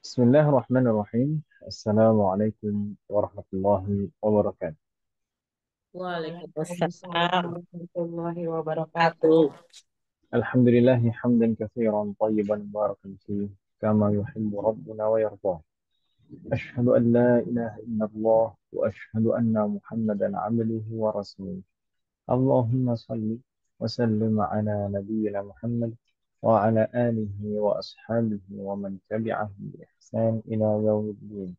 بسم الله الرحمن الرحيم. السلام عليكم ورحمة الله وبركاته. Waalaikumsalam warahmatullahi wabarakatuh. الحمد لله حمدا كثيرا طيبا مباركا فيه كما يحب ربنا ويرضى. أشهد أن لا إله إلا الله وأشهد أن محمدا عبده ورسوله. اللهم صل وسلم على نبينا محمد وعلى آله وأصحابه ومن تبعهم بإحسان إلى يوم الدين.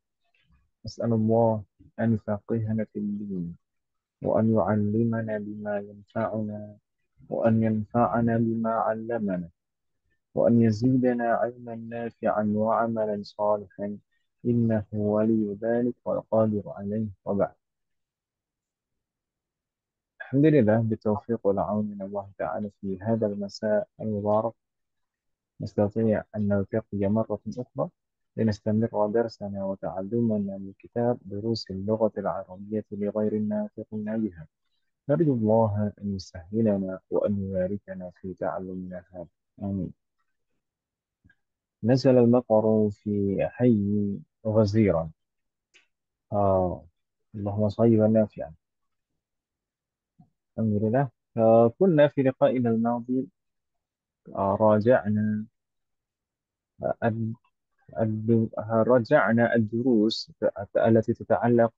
أسأل الله أن يفقهنا في الدين وأن يعلمنا بما ينفعنا وأن ينفعنا بما علمنا وأن يزيدنا علما نافعا وعملا صالحا إنه ولي ذلك والقادر عليه وبعد. الحمد لله بالتوفيق والعون من الله تعالى في هذا المساء المبارك نستطيع أن نلتقي مرة أخرى لنستمر درسنا وتعلمنا من كتاب دروس اللغة العربية لغير الناطقين بها. نرجو الله أن يسهلنا وأن يباركنا في تعلمنا هذا. آمين. نزل المطر في حي غزيرا. اللهم صيبا نافعا. الحمد لله. كنا في لقائنا الماضي راجعنا الد- راجعنا الدروس التي تتعلق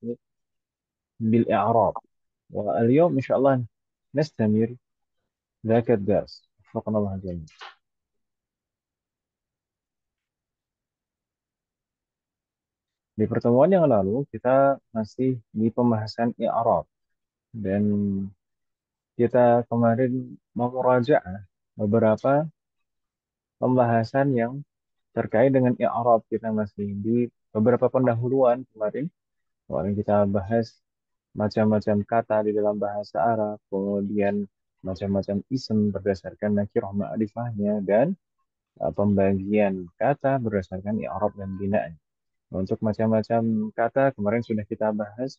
بالإعراب، واليوم إن شاء الله نستمر ذاك الدرس. وفقنا الله جميعا. Di pertemuan yang lalu kita masih di pembahasan i'rab dan kita kemarin mau merajaah beberapa pembahasan yang terkait dengan i'rab. Kita masih di beberapa pendahuluan kemarin. Kemarin kita bahas macam-macam kata di dalam bahasa Arab, kemudian macam-macam isim berdasarkan nakirah ma'rifahnya dan pembagian kata berdasarkan i'rab dan binaan. Untuk macam-macam kata kemarin sudah kita bahas,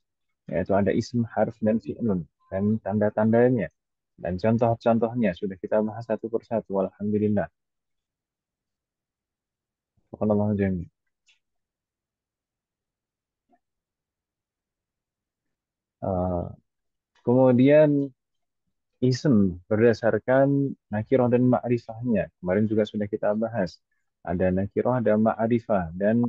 yaitu ada isim, harf, dan fi'lun, dan tanda-tandanya. Dan contoh-contohnya sudah kita bahas satu persatu. Alhamdulillah. Wallahu jami. Uh, Kemudian isim berdasarkan nakirah dan ma'rifahnya. Kemarin juga sudah kita bahas. Ada nakirah, ada ma'rifah, dan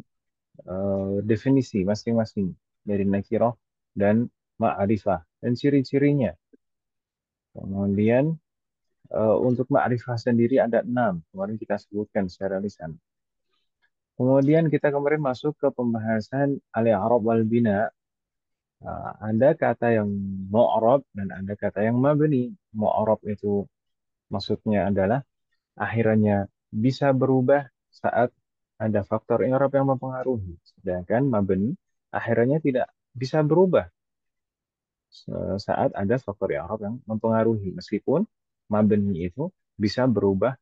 definisi masing-masing dari nakirah dan ma'rifah. Dan ciri-cirinya. Kemudian untuk ma'rifah sendiri ada 6. Kemarin kita sebutkan secara lisan. Kemudian kita kemarin masuk ke pembahasan al-i'rab wal bina. Ada kata yang mu'rab dan ada kata yang mabni. Mu'rab itu maksudnya adalah akhirannya bisa berubah saat ada faktor i'rab yang mempengaruhi. Sedangkan mabni akhirannya tidak bisa berubah saat ada faktor i'rab yang mempengaruhi. Meskipun mabni itu bisa berubah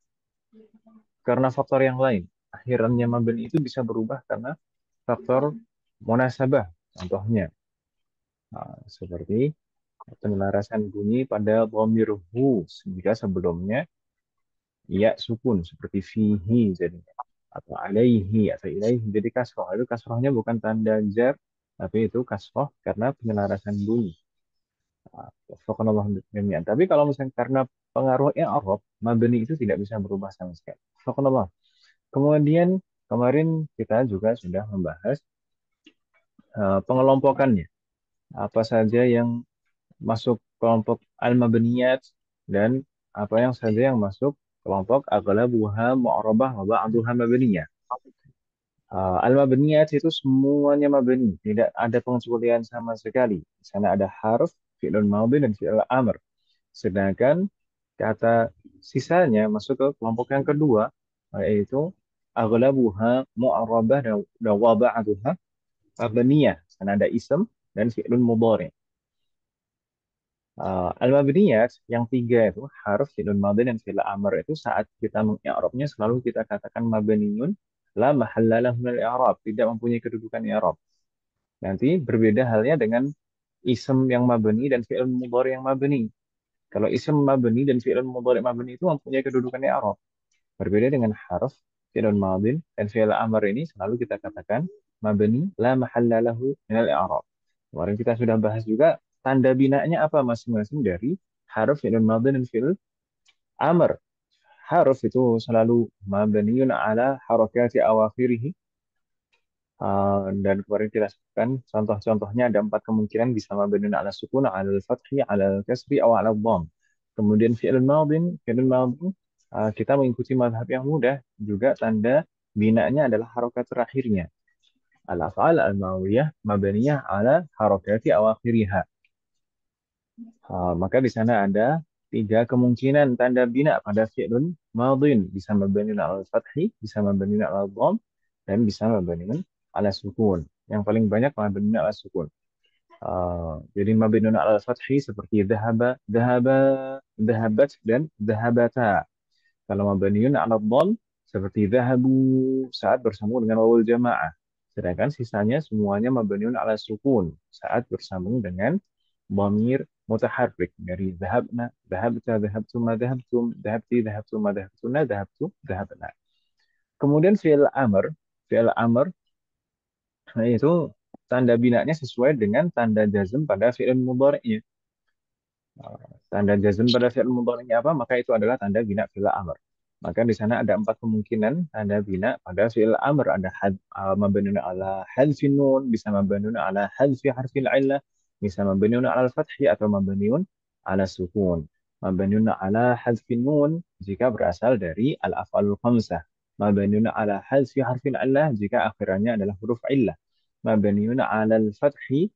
karena faktor yang lain. Akhirannya mabni itu bisa berubah karena faktor munasabah. Contohnya, seperti penyelarasan bunyi pada dhamir hu jika sebelumnya ya sukun seperti fihi jadi atau alaihi atau ilaihi jadi kasroh itu kasrohnya bukan tanda jar tapi itu kasroh karena penyelarasan bunyi. Wafaqanallahu jami'an. Tapi kalau misalnya karena pengaruh i'rab mabni itu tidak bisa berubah sama sekali. Wafaqanallah. Kemudian kemarin kita juga sudah membahas pengelompokannya. Apa saja yang masuk kelompok al-mabniyat dan apa yang saja yang masuk kelompok aghlabuha mu'rabah wa ba'duha mabniyah. Al-mabniyat itu semuanya mabni, tidak ada pengecualian sama sekali. Di sana ada harf, fi'lun madhi dan fi'il amr. Sedangkan kata sisanya masuk ke kelompok yang kedua, yaitu aghlabuha mu'rabah dan wa ba'duha mabniyah. Di sana ada ism dan fi'lun mudhari'. Al-mabniyat yang tiga itu harf, fi'lun madhi dan fi'il amr itu saat kita mengi'rabnya selalu kita katakan mabniyun la mahalla lahu min al-i'rab, tidak mempunyai kedudukan i'rab. Nanti berbeda halnya dengan ism yang mabni dan fi'il mudhari yang mabni. Kalau ism mabni dan fi'il mudhari mabni itu mempunyai kedudukan i'rab. Berbeda dengan harf, fi'lun madin, dan fi'il amr ini selalu kita katakan mabni la mahalla lahu minal i'rab. Kemarin kita sudah bahas juga tanda binanya apa masing-masing dari haruf fi'lun madin dan fi'il amr. Haruf itu selalu mabniun ala harakati awakhirih. Dan kemarin kita sebutkan contoh-contohnya ada empat kemungkinan bisa mabniun ala sukun, ala fathi, ala kasri, atau ala dhamm. Kemudian fi'il madin kita mengikuti mazhab yang mudah juga tanda binanya adalah harokat terakhirnya. Al-af'al al-mawiyah mabniyah ala harakati awakhiriha. Maka di sana ada tiga kemungkinan tanda bina pada fi'lun madin. Bisa mabniun ala fathi, bisa mabniun ala dhamm, dan bisa mabniun ala sukun. Yang paling banyak mabniun ala sukun. Jadi mabniun ala fathi seperti dhahaba, dhahaba, dhahabat, dan dhahabata. Kalau mabniun ala dhamm seperti dhahabu saat bersambung dengan wawul jamaah. Sedangkan sisanya semuanya mabniun ala sukun saat bersambung dengan dhamir mutaharrik dari dhahabna, dhahabta, dhahabtuma, dhahabtum, dhahabti, dhahabtuma, dhahabtuna, dhahabtu, dhahabna. Kemudian fi'il amr itu tanda binanya sesuai dengan tanda jazm pada fi'il mudhari'nya. Tanda jazm pada fi'il mudhari'nya apa? Maka itu adalah tanda bina fi'il amr. Maka di sana ada empat kemungkinan tanda bina pada fi'il amr. Ada mabniun ala hadfin nun, bisa mabniun ala hadfi harfil illah, bisa mabniun ala fathi atau mabniun ala sukun. Mabniun ala hadfin nun jika berasal dari al-af'alul khamsah. Mabniun ala hadfi harfil illah jika akhirannya adalah huruf illah. Mabniun ala al-fathi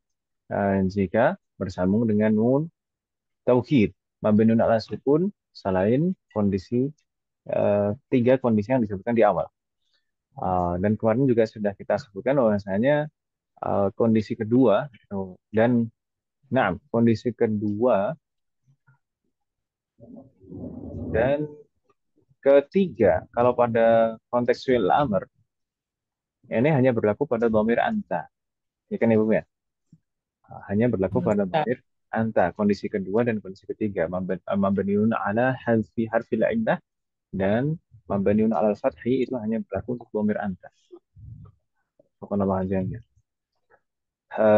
jika bersambung dengan nun taukid. Mabniun ala sukun selain kondisi tiga kondisi yang disebutkan di awal. Dan kemarin juga sudah kita sebutkan bahwasanya kondisi kedua dan kondisi kedua dan ketiga kalau pada konteks fi'il amr ini hanya berlaku pada dhamir anta. Ya kan Ibu ya? Hanya berlaku pada dhamir anta. Kondisi kedua dan kondisi ketiga mabniun ala hadfi harfil illah dan mabniun ala fathi itu hanya berlaku untuk dhamir anta. Bukan Allah.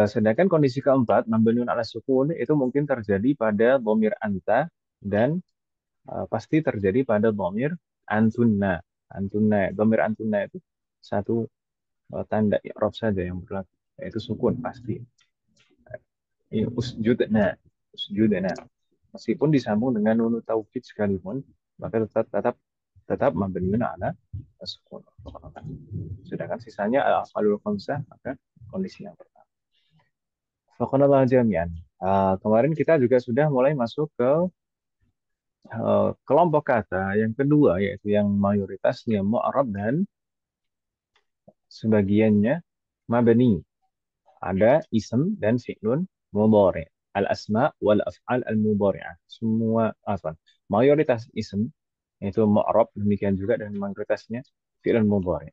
Sedangkan kondisi keempat, mabniun ala sukun, itu mungkin terjadi pada dhamir anta dan pasti terjadi pada dhamir antunna. Dhamir antunna itu satu tanda i'rab saja yang berlaku, yaitu sukun pasti. Usjudna, usjudna. Meskipun disambung dengan nunu taukid sekalipun, maka tetap mabniun ala sukun. Sedangkan sisanya al-af'alul khamsah, maka kondisi yang pertama. Faqanallah jami'an. Kemarin kita juga sudah mulai masuk ke kelompok kata yang kedua, yaitu yang mayoritasnya mu'arab dan sebagiannya mabni. Ada ism dan fi'lun mudhari. Al-asma wal af'al al-mudhari'ah. Semua mayoritas ism yaitu mu'arab, demikian juga dan mayoritasnya fi'lun mudhari.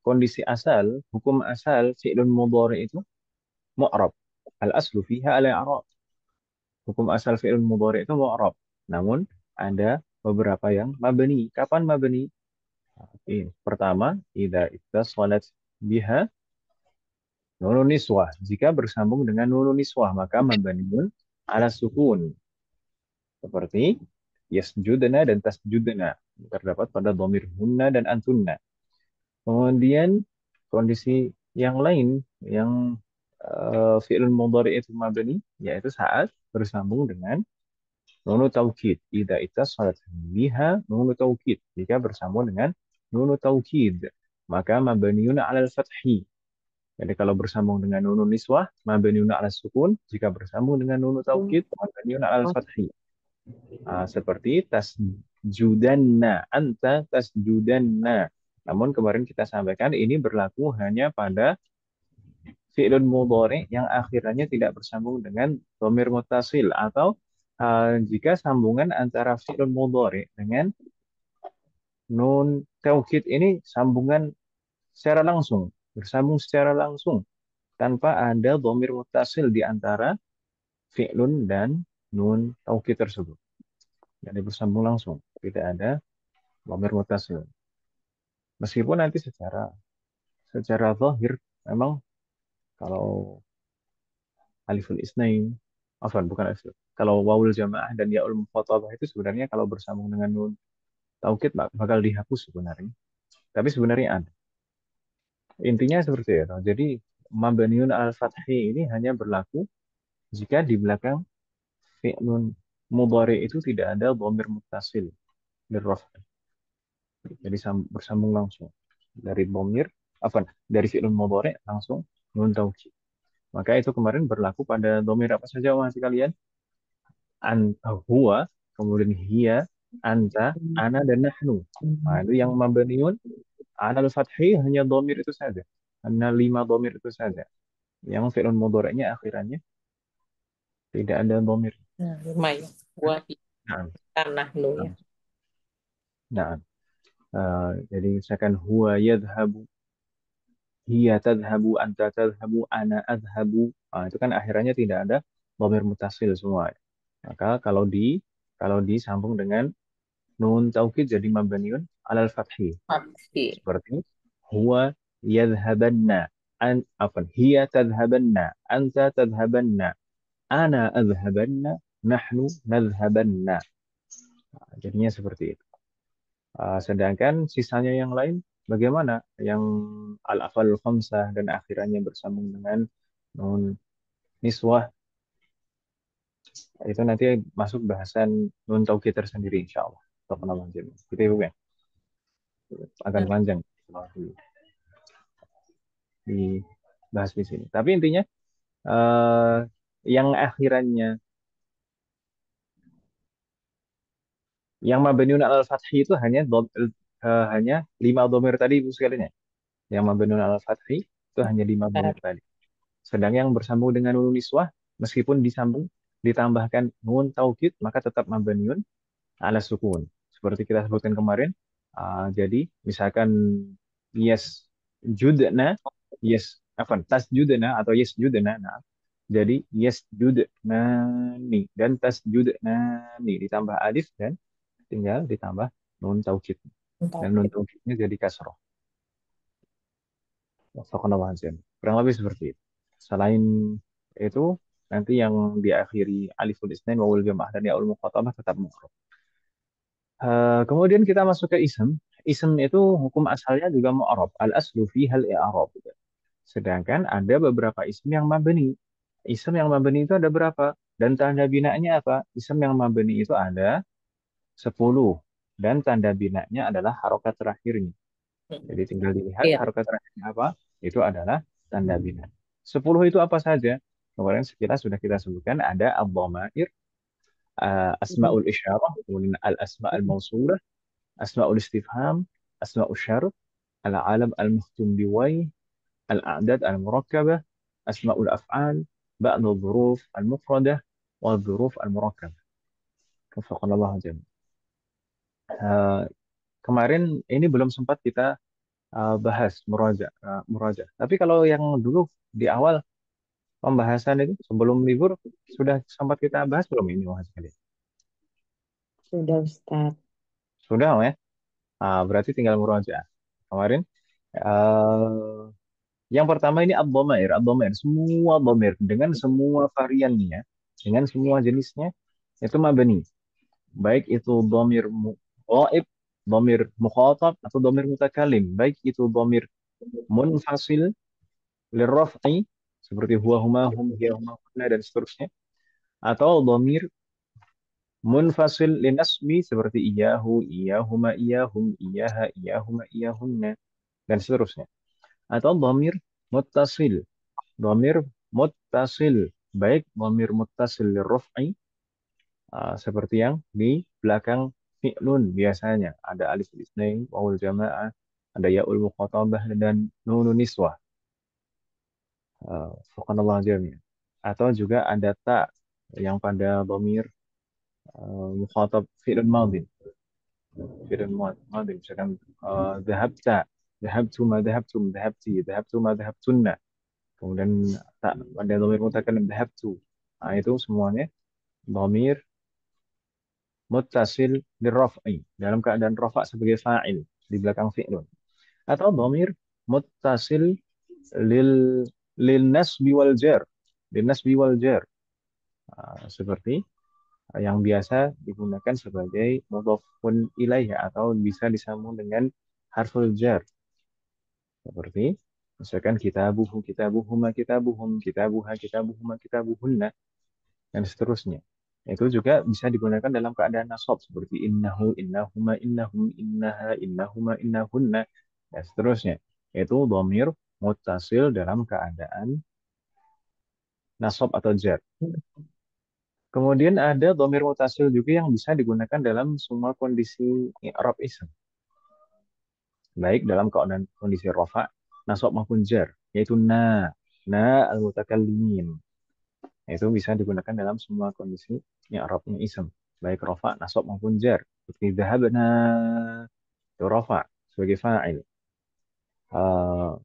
Kondisi asal, hukum asal fi'lun mudhari itu mu'arab. Al-aslu fiha al-i'rab. Hukum asal fi'il mudhari itu mu'rab. Namun ada beberapa yang mabni. Kapan mabni? Pertama, idza ittasalat biha nunun niswah. Jika bersambung dengan nunun niswah, maka mabniun ala sukun. Seperti yasjudna dan tasjudna. Terdapat pada dhamir hunna dan antunna. Kemudian kondisi yang lain yang fi'il mudhari itu mabni, yaitu saat bersambung dengan nunu taukid. Idza ittasalat biha nunu taukid. Jika bersambung dengan nunu taukid, maka mabniun 'alal fathi. Jadi kalau bersambung dengan nunu niswah, mabniun 'ala sukun. Jika bersambung dengan nunu taukid, mabniun 'alal fathi. Seperti tasjudanna, anta tasjudanna. Namun kemarin kita sampaikan ini berlaku hanya pada fi'lun mudhari yang akhirannya tidak bersambung dengan dhamir muttasil atau jika sambungan antara fi'lun mudhari dengan nun taukid ini sambungan secara langsung, bersambung secara langsung tanpa ada dhamir muttasil di antara fi'lun dan nun taukid tersebut. Jadi bersambung langsung, tidak ada dhamir muttasil. Meskipun nanti secara zahir memang kalau aliful isnain, bukan alif. Kalau wawul jamaah dan yaul mukhatabah itu sebenarnya kalau bersambung dengan nun taukid bakal dihapus sebenarnya. Tapi sebenarnya ada. Intinya seperti itu. Jadi mabniun al-fathi ini hanya berlaku jika di belakang fi'lun mudhari itu tidak ada dhamir muttasil lirraf. Jadi bersambung langsung dari dhamir dari fi'lun mudhari langsung nun taukid. Maka itu kemarin berlaku pada dhamir apa saja mas kalian? Huwa, kemudian hiya, anta, ana dan nahnu. Nah, itu yang mabniun alal fathi hanya dhamir itu saja. Hanya 5 dhamir itu saja. Yang fi'lun mudhari'nya akhirannya tidak ada dhamir. Nah, lumayan. Buah Nah, tanah nu ya. nah, nah. Jadi misalkan huwa yadhabu, hiya tadhabu, anta tadhabu, ana adhabu. Nah, itu kan akhirannya tidak ada dhamir mutasil semua. Maka kalau disambung dengan nun taukid jadi mabniun alal fathi. Pasti. Seperti huwa yadhabanna, hiya tadhabanna, anta tadhabanna, ana adhabanna, nahnu nadhabanna. Jadinya seperti itu. Sedangkan sisanya yang lain bagaimana? Yang al-afal khamsah dan akhirannya bersambung dengan nun niswah itu nanti masuk bahasan nun taukid tersendiri insya Allah. Atau penambah jadi. Gitu ya, Bu, ya. Akan Nah, panjang kalau dibahas di sini. Tapi intinya eh, yang akhirannya yang mabniun al fathi itu hanya 5 dhamir tadi Ibu sekalian ya. Yang mabniun al fathi itu hanya 5 dhamir bentar. tadi. Sedang yang bersambung dengan nun niswah meskipun ditambahkan nun taukid maka tetap mabniun ala sukun. Seperti kita sebutkan kemarin. Jadi misalkan yes judna, yes tas judna atau yes judna. Nah, jadi yes judna ni dan tas judna ni ditambah alif dan tinggal ditambah nun taukid. Dan Bentar. nun taukidnya jadi kasroh. Wafaqanallahu azim. Kurang lebih seperti itu. Selain itu, nanti yang diakhiri aliful isnain, wawul jamaah, dan yaul muqatamah tetap mu'rab. Kemudian kita masuk ke ism. Ism itu hukum asalnya juga mu'rab. Al-aslu fihal i'rab. Sedangkan ada beberapa ism yang mabni. Ism yang mabni itu ada berapa? Dan tanda binanya apa? Ism yang mabni itu ada 10. Dan tanda binanya adalah harokat terakhirnya. Jadi tinggal dilihat Iya. harokat terakhirnya apa? Itu adalah tanda bina. 10 itu apa saja? Kemarin sekilas sudah kita sebutkan ada al-dhamair, asma'ul isyarah, kemudian al-asma'ul mausulah, asma'ul istifham, asma'ul syarat, al-alam al-muhtum biwai, al-a'dad al-murakkabah, asma'ul af'al, ba'du dhuruf al-mufradah, wa dhuruf al-murakkabah. Wafaqanallahu jami'an. Eh, Kemarin ini belum sempat kita bahas muraja. Tapi kalau yang dulu di awal pembahasan itu sebelum libur sudah sempat kita bahas belum ini Mas sekali? Sudah Ustaz. Sudah ya? Berarti tinggal muraja. Kemarin yang pertama ini ad-dhamair, semua dhamir dengan semua variannya, dengan semua jenisnya itu mabni. Baik itu dhamir ghaib, dhamir mukhatab atau dhamir mutakallim, baik itu dhamir munfasil lirraf'i seperti huwa huma hum hiya huma hunna dan seterusnya atau dhamir munfasil linasmi seperti iyahu iyahuma iyahum iyaha iyahuma iyahunna dan seterusnya atau dhamir muttasil baik dhamir muttasil lirraf'i seperti yang di belakang fi'lun biasanya ada alif isnain wawul jamaah ada yaul muqatabah dan nunun niswah. Subhanallah jami'an. Atau juga ada ta yang pada dhamir mukhatab fi'lun madhi. Fi'lun madhi. Misalkan dhahabta, dhahabtuma, dhahabtum, dhahabti, dhahabtuma, dhahabtunna. Kemudian ta pada dhamir mutakallim dhahabtu. Nah, itu semuanya dhamir muttasil dirraf'i dalam keadaan rafa sebagai fa'il di belakang fi'lun. atau dhamir muttasil lil lil nasbi wal jar, lil nasbi wal jar. Seperti yang biasa digunakan sebagai mudhafun ilaih atau bisa disambung dengan harful jar. Seperti misalkan kitabuhu, kitabuhuma, kitabuhum, kitabuha, kitabuhuma, kitabuhunna, dan seterusnya. Itu juga bisa digunakan dalam keadaan nasab seperti innahu, innahuma, innahum, innaha, innahuma, innahunna, dan seterusnya. Itu dhamir muttasil dalam keadaan nasab atau jar. Kemudian ada dhamir mutasil juga yang bisa digunakan dalam semua kondisi i'rab ism, baik dalam keadaan kondisi rafa, nasab maupun jar, yaitu na al-mutakallimin. Itu bisa digunakan dalam semua kondisi i'rabnya ism, baik rafa, nasab maupun jar. Seperti dhahabna itu rafa sebagai fa'il. Uh,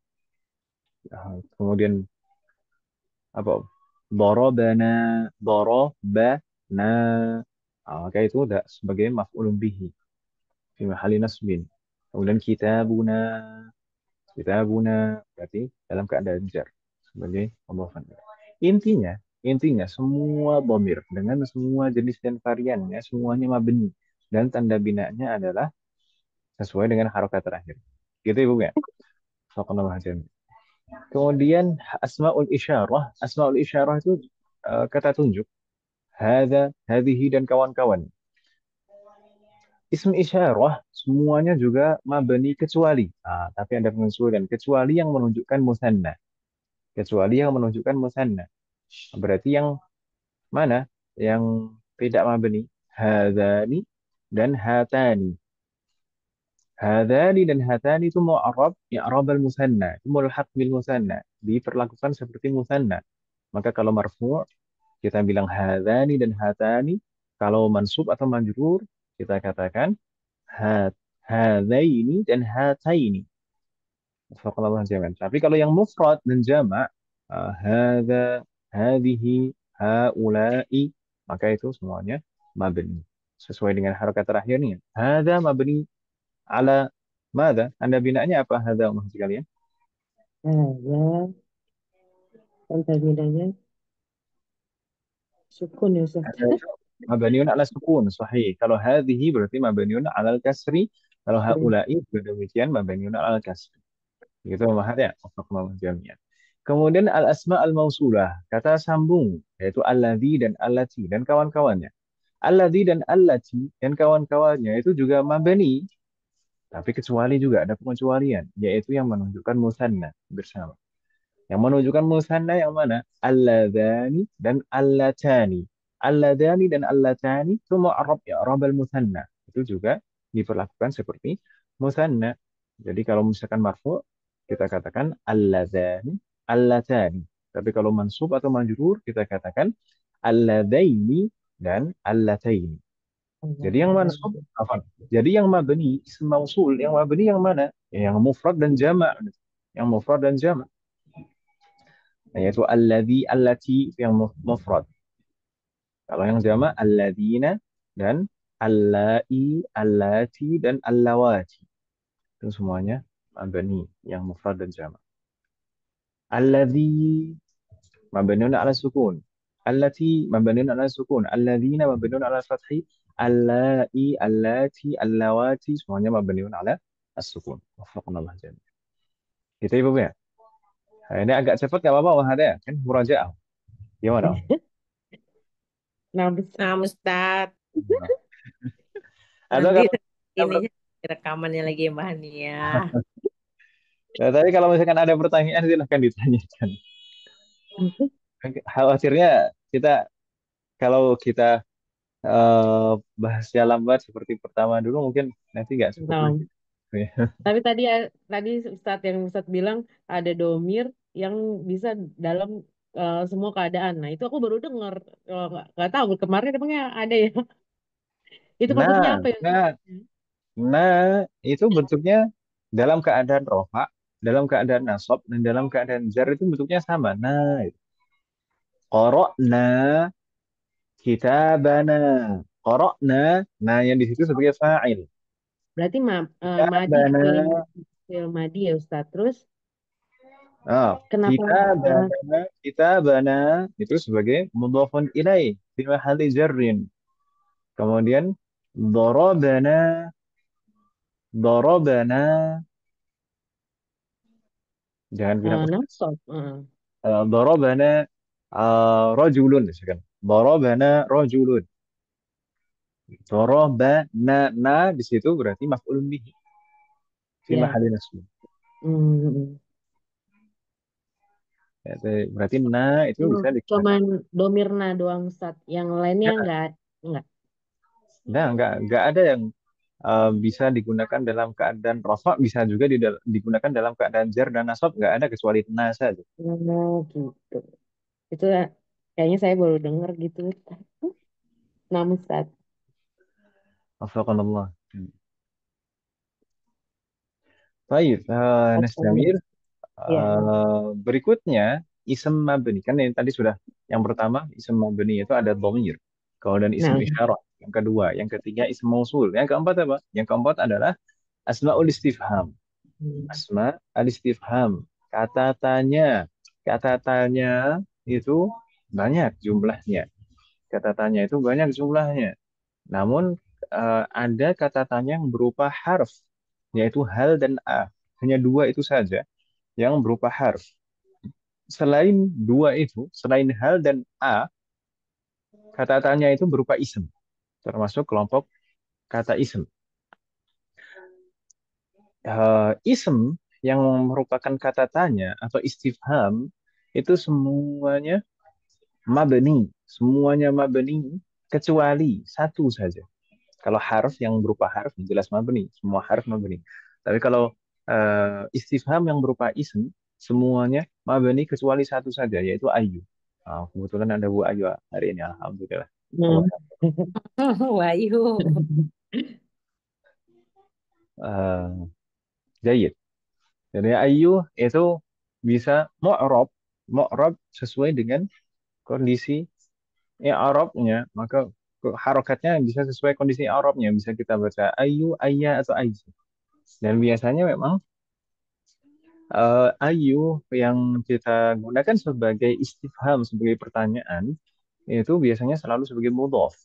kemudian apa? Darabana, darabana. Maka itu udah sebagai maf'ulun bihi fi mahalli nasbin. Kemudian kitabuna berarti dalam keadaan jar sebagai pembawa. Intinya, intinya semua bomir dengan semua jenis dan variannya semuanya mabni dan tanda binanya adalah sesuai dengan harokat terakhir. Gitu Ibu ya. Sokonallah hajar. Kemudian asmaul isyarah itu kata tunjuk. Hada, hadihi dan kawan-kawan. Ism isyarah semuanya juga mabani kecuali. Tapi ada pengecualian. Kecuali yang menunjukkan musanna. Kecuali yang menunjukkan musanna. Berarti yang mana? Yang tidak mabani. Hadani dan hatani. Hadani dan hatani itu mu'arab, i'rab al-musanna. Itu mulhaq bil musanna. Diperlakukan seperti musanna. Maka kalau marfu' kita bilang hadani dan hatani. Kalau mansub atau majrur kita katakan hat hadaini dan hataini. Fakallahu jami'an. Tapi kalau yang mufrad dan jamak, hadza, hadhihi, haula'i, maka itu semuanya mabni. Sesuai dengan harokat terakhirnya. Hadza mabni ala mada? Anda binanya apa hadza maksud kalian? Ya, kan terminanya sukun ya Ustaz. Hadza itu mabniun ala sukun, sahih. Kalau hadhihi berarti mabniun ala al-kasri. Kalau Terus, haula'i juga demikian mabniun ala al-kasri. Gitu Muhammad ya. Wafaqqallahu jami'an. Kemudian al-asma al-mausulah, kata sambung, yaitu alladzi dan allati dan kawan-kawannya. Alladzi dan allati dan kawan-kawannya itu juga mabani, tapi kecuali juga ada pengecualian, yaitu yang menunjukkan musanna bersama. Yang menunjukkan musanna yang mana? Alladzani dan allatani. Alladzani dan allatani itu mu'arrab i'rab al-musanna. Itu juga diperlakukan seperti musanna. Jadi kalau misalkan marfu, kita katakan alladzani, allatani. Tapi kalau mansub atau majrur, kita katakan alladzaini dan allataini. Allah, Jadi yang Allah. mansub apa? Jadi yang mabni, isim mausul, yang mabni yang mana? Yang mufrad dan jamak. Yang mufrad dan jamak. Yaitu alladzi, allati itu yang mufrad. Kalau yang jamak alladzina dan allai, allati dan allawati. Itu semuanya mabni yang mufrad dan jamak. Alladzi mabniun ala sukun. Allati mabniun ala sukun. Alladzina mabniun ala fathi. Allai, allati, allawati semuanya mabniun ala as-sukun. Wafaqnallah jami'an. Gitu Ibu ya. Nah, ini agak cepat nggak apa-apa Wah ada ya. Kan murajaah. Gimana? Nah, Nah, Ustaz. Atau Nanti kalau ininya rekamannya lagi Mbak Hania. nah, tapi kalau misalkan ada pertanyaan silahkan ditanyakan. Khawatirnya kita kalau kita eh, bahasnya lambat seperti pertama dulu mungkin nanti nggak cukup Nah, lagi. tapi tadi Ustadz yang Ustadz bilang ada domir yang bisa dalam semua keadaan. Nah, itu aku baru dengar. Nggak tahu kemarin emangnya ada ya. Itu maksudnya Nah, apa ya? nah, nah itu bentuknya dalam keadaan rofa, dalam keadaan nasab, dan dalam keadaan jar itu bentuknya sama. Nah, qara'na kitabana. Qara'na, nah yang di situ sebagai fa'il. Berarti madi Kitabana fi'il Film Madi ya Ustaz. Terus Ah, kenapa? kita bana itu sebagai mudhafun ilaih fi mahalli jarrin. Kemudian darabana, darabana, jangan bilang ustaz. Nasab. Darabana rajulun misalkan. Darabana rajulun. Darabana na di situ berarti maf'ulun bihi fi Ya. mahalli nasb. Hmm. Ya, berarti na itu Oh, bisa digunakan. cuman Domirna doang Ustaz. Yang lainnya enggak. Nah, nggak ada yang bisa digunakan dalam keadaan rafa, bisa juga digunakan dalam keadaan jar dan nasab, nggak ada kecuali na saja. Oh, gitu. Itu kayaknya saya baru dengar gitu. Nama Ustaz. Wafaqanallah. Baik, Oke. Nasdamir. Ya. Berikutnya, ism mabni. Kan yang tadi sudah, yang pertama, ism mabni itu ada dhamir. Kemudian ism Nah. isyarah. Yang kedua, yang ketiga ism mausul. Yang keempat apa? Yang keempat adalah asmaul istifham. Hmm. Asma al-istifham. Kata tanya. Kata tanya itu banyak jumlahnya. Kata tanya itu banyak jumlahnya. Namun ada kata tanya yang berupa harf, yaitu hal dan a. Hanya dua itu saja yang berupa harf. Selain dua itu, selain hal dan a, kata tanya itu berupa ism, termasuk kelompok kata ism. Ism yang merupakan kata tanya atau istifham itu semuanya mabni kecuali satu saja. Kalau harf yang berupa harf jelas mabni, semua harf mabni. Tapi kalau istifham yang berupa ism semuanya mabni kecuali satu saja yaitu ayu. Kebetulan ada Bu Ayu hari ini, alhamdulillah. Allah. Hmm. Wahyu. Uh, Jayid. Jadi ayu itu bisa mu'rab sesuai dengan kondisi i'rabnya, maka harokatnya bisa sesuai kondisi i'rabnya, bisa kita baca ayu, ayya atau ayyi. Dan biasanya memang ayu yang kita gunakan sebagai istifham, sebagai pertanyaan, itu biasanya selalu sebagai mudhaf.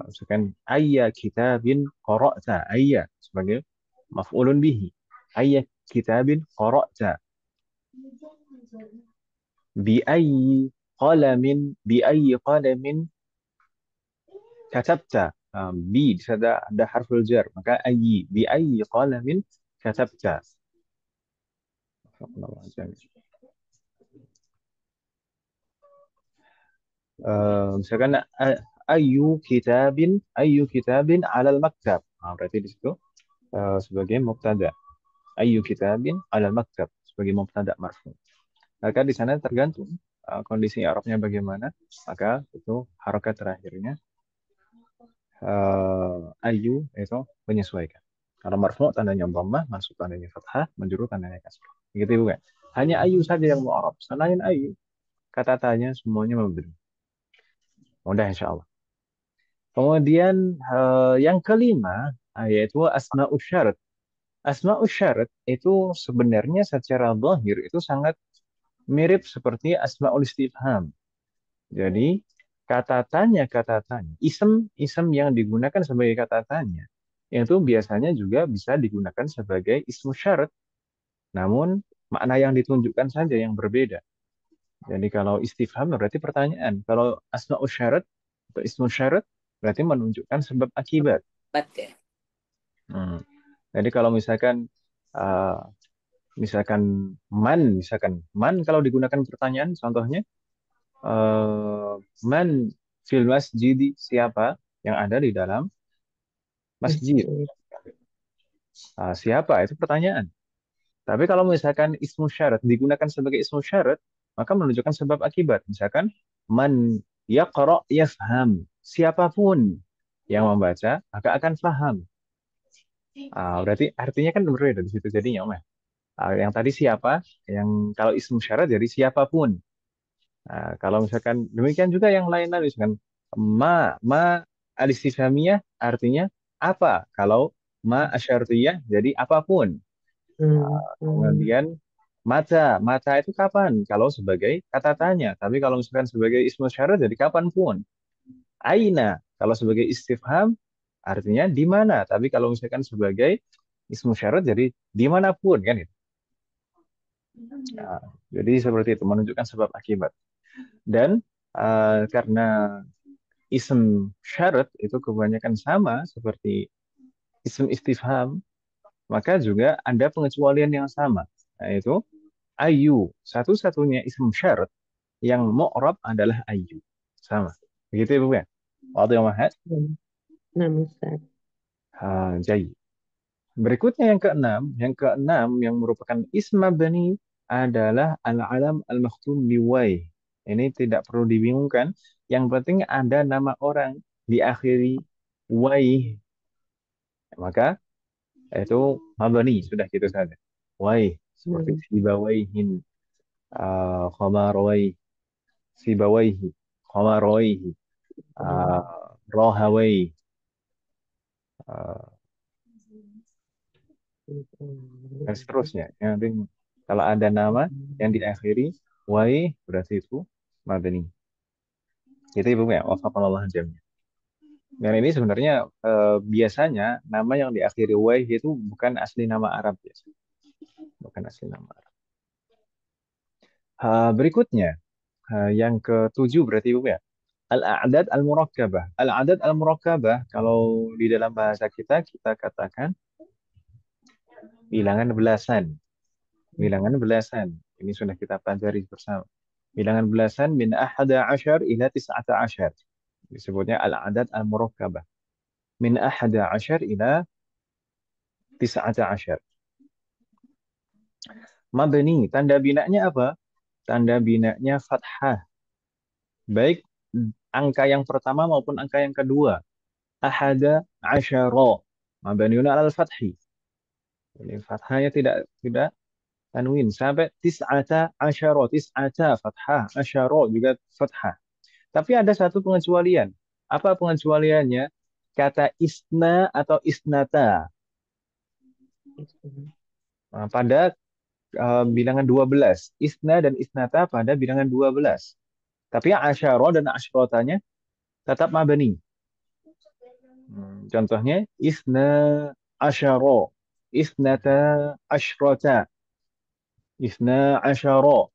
Misalkan ayya kitabin qara'ta, ayya sebagai maf'ulun bihi. Ayya kitabin qara'ta. Bi ayyi qalamin katabta. Bi di sana ada harful jar, maka ayyi. Bi ayyi qalamin katabta. Misalkan ayu kitabin alal maktab. Berarti di situ sebagai mubtada. Ayu kitabin alal maktab sebagai mubtada marfu. Maka di sana tergantung kondisi Arabnya bagaimana, maka itu harokat terakhirnya ayu itu menyesuaikan. Kalau marfu tandanya dhammah, mansub tandanya fathah, majrur tandanya kasrah. Begitu bukan? Hanya ayu saja yang mu'arab. Selain ayu, kata tanya semuanya mabni. Mudah insya Allah. Kemudian yang kelima yaitu asma'us syarat. Asma'us syarat itu sebenarnya secara zahir itu sangat mirip seperti asma'ul istifham. Jadi kata tanya, isem yang digunakan sebagai kata tanya itu biasanya juga bisa digunakan sebagai ismu syarat. Namun makna yang ditunjukkan saja yang berbeda. Jadi kalau istifham berarti pertanyaan. Kalau asma'us syarat atau ismu syarat berarti menunjukkan sebab akibat. Bat. Hmm. Jadi kalau uh, misalkan man kalau digunakan pertanyaan, contohnya uh, man fil masjid, siapa yang ada di dalam masjid. Masjid. Siapa itu pertanyaan. Tapi kalau misalkan ismu syarat digunakan sebagai ismu syarat, maka menunjukkan sebab akibat. Misalkan man yaqra yafham, siapapun yang membaca maka akan paham. Berarti artinya kan berbeda di situ jadinya, Om. Yang tadi siapa, yang kalau ismu syarat jadi siapapun. Kalau misalkan demikian juga yang lain-lain, misalkan ma alistifhamiyah artinya apa. Kalau ma asyartiyah jadi apapun. Hmm. Kemudian mata itu kapan? Kalau sebagai kata tanya. Tapi kalau misalkan sebagai ismu syarat jadi kapanpun. Aina kalau sebagai istifham artinya di mana. Tapi kalau misalkan sebagai ismu syarat jadi dimanapun kan itu. Nah, jadi seperti itu menunjukkan sebab akibat. Dan karena ism syarat itu kebanyakan sama seperti ism istifham, maka juga ada pengecualian yang sama, yaitu ayu. Satu-satunya ism syarat yang mu'rab adalah ayu. Sama. Begitu ya, Bu ya? Waktu yang mahal. Hmm. Nah, Ustaz. Jai. Berikutnya yang keenam yang merupakan isma bani adalah al-alam al-makhtum biwai. Ini tidak perlu dibingungkan. Yang penting ada nama orang diakhiri wai, maka itu mabani sudah gitu saja. Wai seperti Hmm. sibawaihin, khamarwai, sibawaihi, khamarwaihi, uh, Hmm. rohawai, uh, dan seterusnya. Yang penting kalau ada nama yang diakhiri wai berarti itu mabani. Itu ibu ya, wafaqallah jamnya. Dan ini sebenarnya biasanya nama yang diakhiri wai itu bukan asli nama Arab biasa, bukan asli nama Arab. Berikutnya yang ketujuh berarti ibu ya. Al-a'dad al-murakkabah. Al-a'dad al-murakkabah kalau di dalam bahasa kita kita katakan bilangan belasan. Bilangan belasan. Ini sudah kita pelajari bersama. Bilangan belasan min ahada ashar ila tis'ata ashar. Disebutnya al-adad al-murakkabah. Min ahada ashar ila tis'ata ashar. Mabni, tanda binanya apa? Tanda binanya fathah. Baik angka yang pertama maupun angka yang kedua. Ahada asyara. Mabniun al-fathi. Ini fathahnya tidak tanwin sampai tis'ata asyara. Tis'ata fathah, asyara juga fathah. Tapi ada satu pengecualian. Apa pengecualiannya? Kata isna atau isnata. Nah, pada bilangan 12. Isna dan isnata pada bilangan 12. Tapi asyara dan asyrotanya tetap mabani. Contohnya isna asyara, isnata asyrota, isna asyara,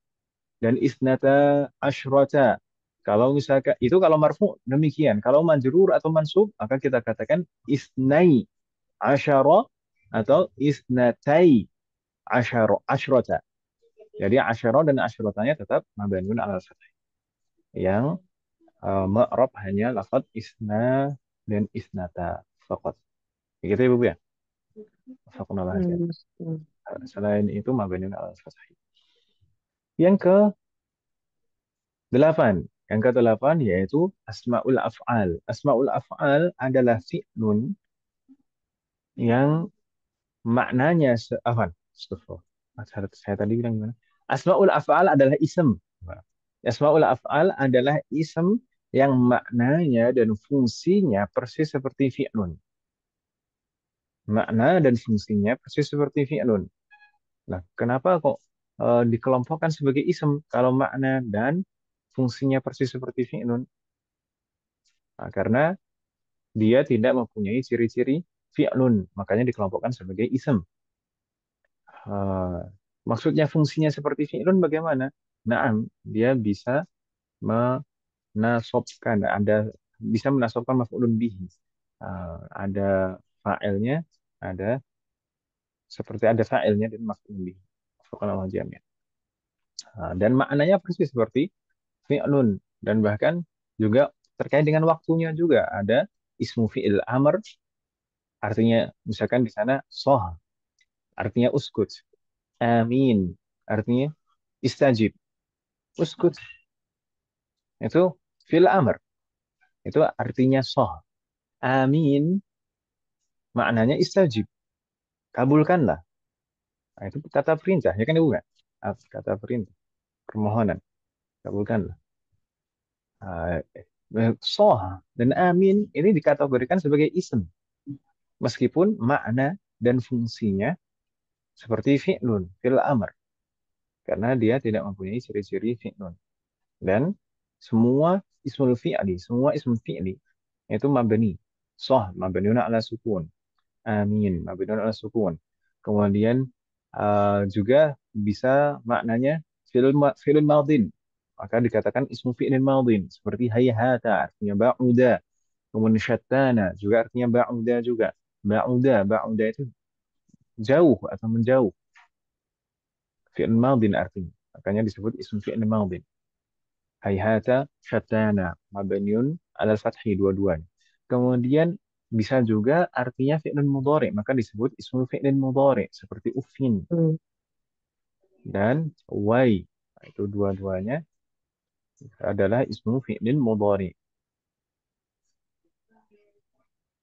dan isnata asyrota. Kalau misalkan itu kalau marfu demikian. Kalau majrur atau mansub maka kita katakan isnai asyara atau isnatai asyara asyrota. Jadi asyara dan asyrotanya tetap mabniun alal fath. Yang ma'rab hanya lafaz isna dan isnata faqat. Begitu ya, Bu ya. Faqnallah aja. Hmm. Selain itu mabniun alal fath. Yang ke delapan. Yang ke delapan yaitu asmaul af'al. Asmaul af'al adalah fi'lun yang maknanya apa? Astagfirullah. Saya tadi bilang gimana? Asmaul af'al adalah ism. Asmaul af'al adalah ism yang maknanya dan fungsinya persis seperti fi'lun. Makna dan fungsinya persis seperti fi'lun. Nah, kenapa kok dikelompokkan sebagai ism kalau makna dan fungsinya persis seperti fi'lun? Nah, karena dia tidak mempunyai ciri-ciri fi'lun, makanya dikelompokkan sebagai ism. Eh, Maksudnya fungsinya seperti fi'lun bagaimana? Naam, dia bisa menasobkan, bisa menasobkan maf'ulun bihi. Ada fa'ilnya, ada seperti ada fa'ilnya dan maf'ulun bihi. Subhanallah jami'an. Dan maknanya persis seperti fi'lun dan bahkan juga terkait dengan waktunya juga ada ismu fi'il amr, artinya misalkan di sana soh artinya uskut, amin artinya istajib, uskut itu fi'il amr, itu artinya soh, amin maknanya istajib, kabulkanlah. Nah, itu kata perintah ya kan ibu kan. Kata perintah permohonan, kabulkanlah. Soh dan amin ini dikategorikan sebagai ism meskipun makna dan fungsinya seperti fi'lun, fi'l amr, karena dia tidak mempunyai ciri-ciri fi'lun. Dan semua ismul fi'li, semua ismul fi'li itu mabni. Soh, mabniun ala sukun. Amin, mabniun ala sukun. Kemudian juga bisa maknanya fi'lun madin. Maka dikatakan ismu fi'lin madin. Seperti hayhata, artinya ba'uda. Kemudian syattana, juga artinya ba'uda juga. Ba'uda itu jauh atau menjauh. Fi'il madin artinya. Makanya disebut ismu fi'il madin. Hayhata, syattana, mabniun ala fathi dua-duanya. Kemudian bisa juga artinya fi'il mudhari, maka disebut ismu fi'il mudhari seperti ufin Hmm. dan wai. Nah, itu dua-duanya adalah ismu fi'il mudhari.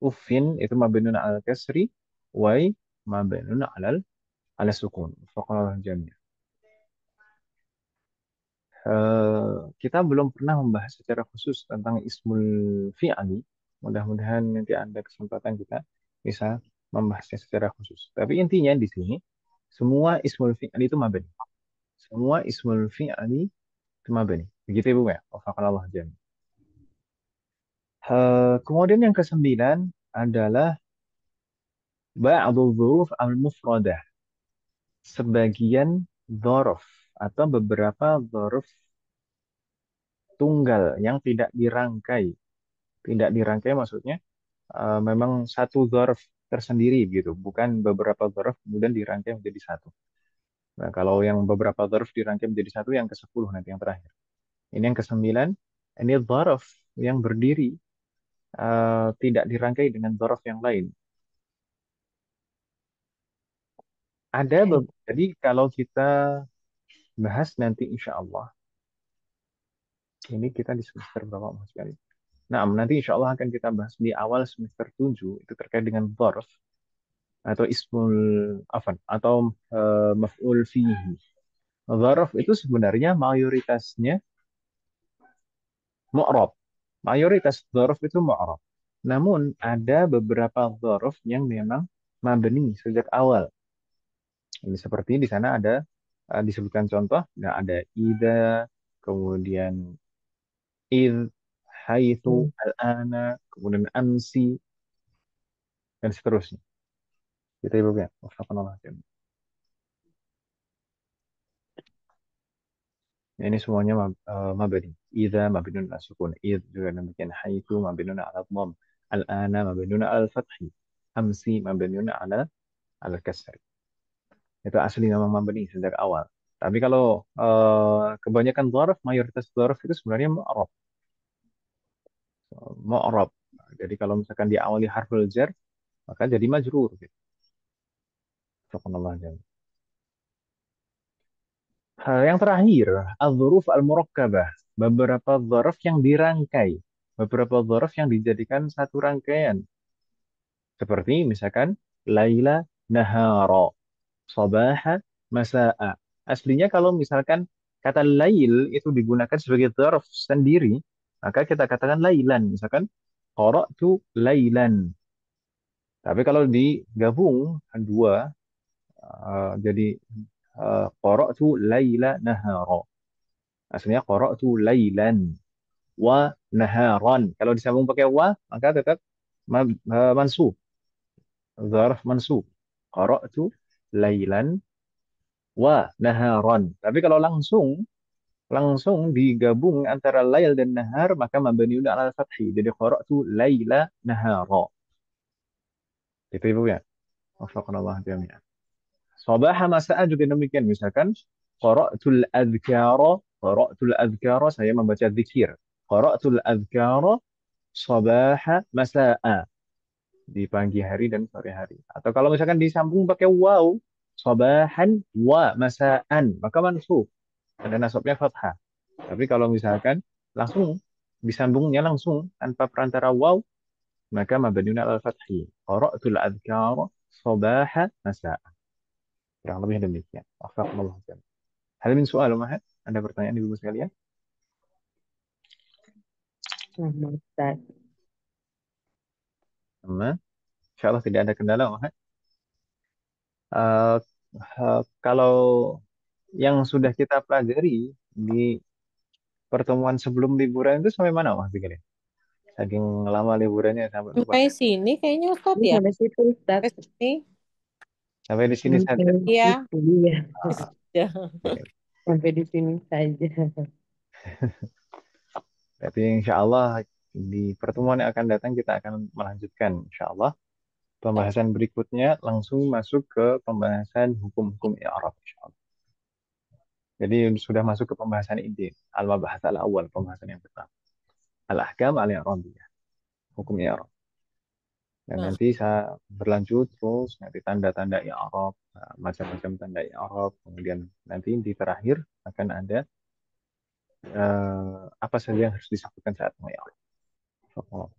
Ufin itu mabniun ala kasri, wai mabniun ala sukun. Faqala jami'. Kita belum pernah membahas secara khusus tentang ismul fi'ali. Mudah-mudahan nanti ada kesempatan kita bisa membahasnya secara khusus. Tapi intinya di sini, semua ismul fi'ali itu mabni. Semua ismul fi'ali itu mabni. Begitu Ibu ya? Wafaqanallah jami'. Kemudian yang kesembilan adalah ba'adul dzuruf al-mufradah. Sebagian dzaraf atau beberapa dzaraf tunggal yang tidak dirangkai. Tidak dirangkai maksudnya memang satu dzaraf tersendiri gitu, bukan beberapa dzaraf kemudian dirangkai menjadi satu. Nah, kalau yang beberapa dzaraf dirangkai menjadi satu, yang ke-10 nanti yang terakhir. Ini yang ke-9, ini dzaraf yang berdiri tidak dirangkai dengan dzaraf yang lain. Oke. Jadi kalau kita bahas nanti insya Allah, ini kita di semester berapa Mas sekali? Nah, nanti insya Allah akan kita bahas di awal semester 7 itu terkait dengan dzaraf atau ismul afan atau maf'ul fihi. Dzaraf itu sebenarnya mayoritasnya mu'rab. Mayoritas dzaraf itu mu'rab. Namun ada beberapa dzaraf yang memang mabni sejak awal. Ini seperti di sana ada disebutkan contoh, nah ada ida, kemudian id, haitsu, Hmm. al-ana, kemudian amsi dan seterusnya. Kita ibu ya. Wafakanallah. Ini semuanya mabni. Idza mabniun ala sukun. Id juga demikian. Haitsu mabniun ala dhamm. Al-ana mabniun ala fathi. Amsi mabniun ala kasri. Itu asli memang mabni sejak awal. Tapi kalau kebanyakan dzaraf, mayoritas dzaraf itu sebenarnya mu'rab. Mu'rab. Jadi kalau misalkan diawali harful jar, maka jadi majrur gitu. Subhanallah. Yang terakhir, al-dzuruf al-murakkabah. Beberapa dzaraf yang dirangkai. Beberapa dzaraf yang dijadikan satu rangkaian. Seperti misalkan laila nahara, sabaha masa'a. Aslinya kalau misalkan kata lail itu digunakan sebagai dzaraf sendiri, maka kita katakan lailan. Misalkan qara'tu lailan. Tapi kalau digabung dua jadi qara'tu laila nahara. Aslinya qara'tu lailan wa naharan. Kalau disambung pakai wa, maka tetap mansub. Zarf mansub. Qara'tu lailan wa naharan. Tapi kalau langsung digabung antara lail dan nahar, maka mabniun ala fathi. Jadi qara'tu laila nahara. Itu Ibu ya. Wafaqanallah jami'an. Sabaha masa'a juga demikian. Misalkan qara'tul adhkara, saya membaca zikir. Qara'tul adhkara sabaha masa'a, di pagi hari dan sore hari. Atau kalau misalkan disambung pakai waw, sabahan wa masaan, maka mansub. Ada nasabnya fathah. Tapi kalau misalkan langsung disambungnya langsung tanpa perantara waw, maka mabniun al fathi. Qara'tul adhkara sabaha masa'a. Kurang lebih demikian. Wafaqallahu jami'an. Hal min soal, Mahat? Ada pertanyaan ibu sekalian? Nah, Ustaz. Sama. Insya Allah tidak ada kendala, Mahat. Kalau yang sudah kita pelajari di pertemuan sebelum liburan itu sampai mana Mas Fikri? Saking lama liburannya sampai lupa Sampai saya. sini kayaknya Ustadz Ini ya. sampai situ, Ustaz. Sampai sini. Sampai di sini Sampai saja. Iya. itu ya. Ah, Ya. oke. Sampai di sini saja. Berarti insya Allah di pertemuan yang akan datang kita akan melanjutkan insya Allah pembahasan berikutnya langsung masuk ke pembahasan hukum-hukum i'rab insya Allah. Jadi sudah masuk ke pembahasan inti al-mabahats al-awwal pembahasan yang pertama al-ahkam al-i'rabiyah hukum i'rab. Dan Nah, nanti saya berlanjut terus nanti tanda-tanda i'rab, macam-macam tanda i'rab, kemudian nanti di terakhir akan ada apa saja yang harus disebutkan saat mengi'rab. Oh.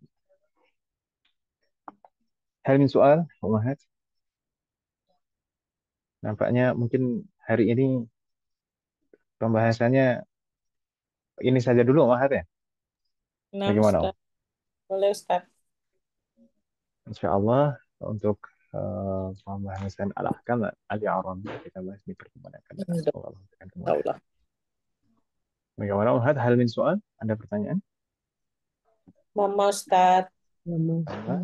Hal min soal, Umahat? Nampaknya mungkin hari ini pembahasannya ini saja dulu, Umahat ya. nah Bagaimana, Om? Ustadz. Boleh Ustadz. Insya Allah untuk pembahasan al-ahkam al-i'rab kita bahas di pertemuan yang akan datang. Insya Semoga Allah memberikan kemudahan. Allah. Bagaimana, Umahat? Hal min soal? Ada pertanyaan? Mama Ustadz. Lama. Ada?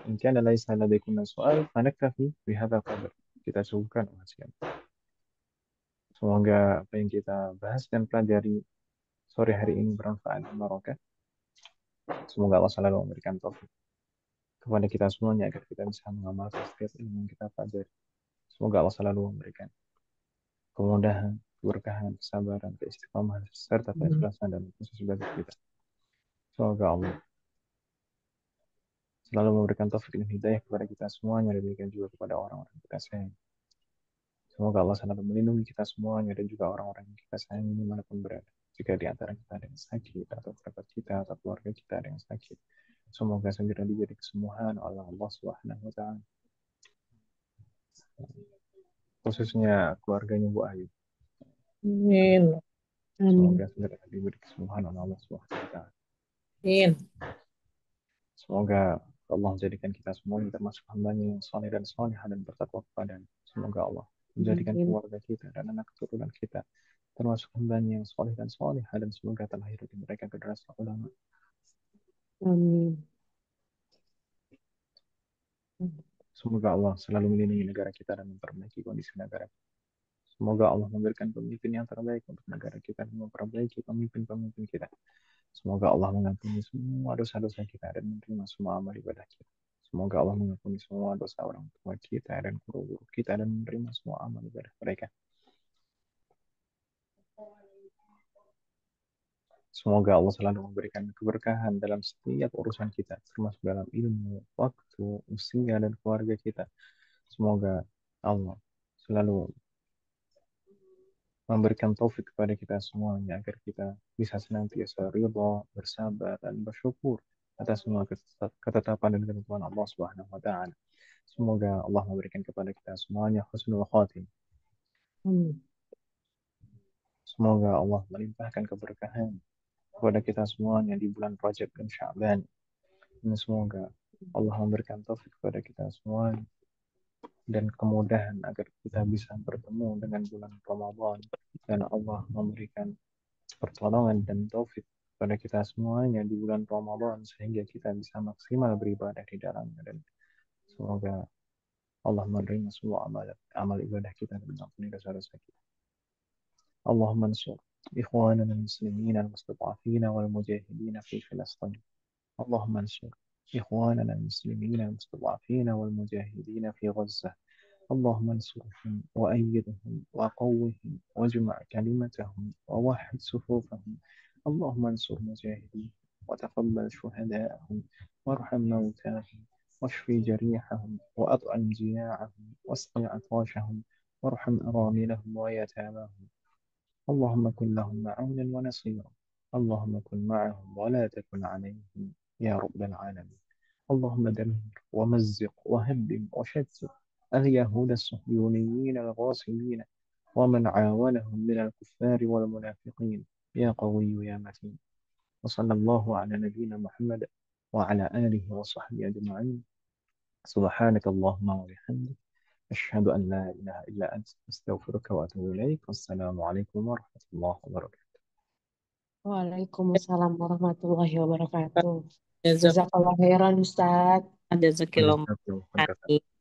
إن كان ليس لديكم سؤال فنكتفي بهذا القدر. Kita cukupkan sekalian. Semoga apa yang kita bahas dan pelajari sore hari ini bermanfaat dan barokah. Semoga Allah selalu memberikan taufik kepada kita semuanya agar kita bisa mengamalkan setiap ilmu yang kita pelajari. Semoga Allah selalu memberikan kemudahan, keberkahan, kesabaran, keistiqomahan, serta keikhlasan dan khusus bagi kita. Semoga Allah selalu memberikan taufik dan hidayah kepada kita semuanya dan demikian juga kepada orang-orang yang kita sayang. Semoga Allah selalu melindungi kita semuanya dan juga orang-orang yang kita sayangi dimanapun berada. Jika di antara kita ada yang sakit, atau kerabat kita, atau keluarga kita ada yang sakit, semoga segera diberi kesembuhan oleh Allah Subhanahu wa Ta'ala. Khususnya keluarganya Bu Ayu. Amin. Semoga Amin. segera diberi kesembuhan oleh Allah Subhanahu wa Ta'ala. Amin. Semoga Allah menjadikan kita semua termasuk hambanya yang soleh dan soleh dan bertakwa kepadanya. Semoga Allah menjadikan Amin. keluarga kita dan anak keturunan kita termasuk hambanya yang soleh dan soleh dan semoga terlahir dari mereka generasi ulama. Amin. Semoga Allah selalu melindungi negara kita dan memperbaiki kondisi negara. Semoga Allah memberikan pemimpin yang terbaik untuk negara kita dan memperbaiki pemimpin-pemimpin kita. Semoga Allah mengampuni semua dosa-dosa kita dan menerima semua amal ibadah kita. Semoga Allah mengampuni semua dosa orang tua kita dan guru-guru kita dan menerima semua amal ibadah mereka. Semoga Allah selalu memberikan keberkahan dalam setiap urusan kita, termasuk dalam ilmu, waktu, usia, dan keluarga kita. Semoga Allah selalu memberikan taufik kepada kita semuanya agar kita bisa senantiasa ridha, bersabar, dan bersyukur atas semua ketetapan dan ketentuan Allah Subhanahu wa Ta'ala. Semoga Allah memberikan kepada kita semuanya husnul khatim. Amin. Semoga Allah melimpahkan keberkahan kepada kita semuanya di bulan Rajab dan Sya'ban. Dan semoga Allah memberikan taufik kepada kita semua dan kemudahan agar kita bisa bertemu dengan bulan Ramadan dan Allah memberikan pertolongan dan taufik kepada kita semuanya di bulan Ramadan sehingga kita bisa maksimal beribadah di dalamnya dan semoga Allah menerima semua amal ibadah kita dan mengampuni dosa-dosa kita. اللهم انصر إخواننا المسلمين المستضعفين والمجاهدين في فلسطين. اللهم انصر إخواننا المسلمين المستضعفين والمجاهدين في غزة. اللهم انصرهم وأيدهم وقوهم واجمع كلمتهم ووحد صفوفهم. اللهم انصر مجاهدين وتقبل شهداءهم وارحم موتاهم واشف جريحهم وأطعم جياعهم واسقي عطاشهم وارحم أراملهم ويتاماهم. اللهم كن لهم معونا ونصيرا. اللهم كن معهم ولا تكن عليهم يا رب العالمين. اللهم دمر ومزق وهدم وشتت اليهود الصهيونيين الغاصبين ومن عاونهم من الكفار والمنافقين يا قوي يا متين. وصلى الله على نبينا محمد وعلى آله وصحبه أجمعين. سبحانك اللهم وبحمدك أشهد أن لا إله إلا أنت أستغفرك وأتوب إليك والسلام عليكم ورحمة الله وبركاته. Waalaikumsalam warahmatullahi wabarakatuh. Jazak- Jazakallah khairan Ustaz. Jazakillah Jazakillahu khairan. khairan.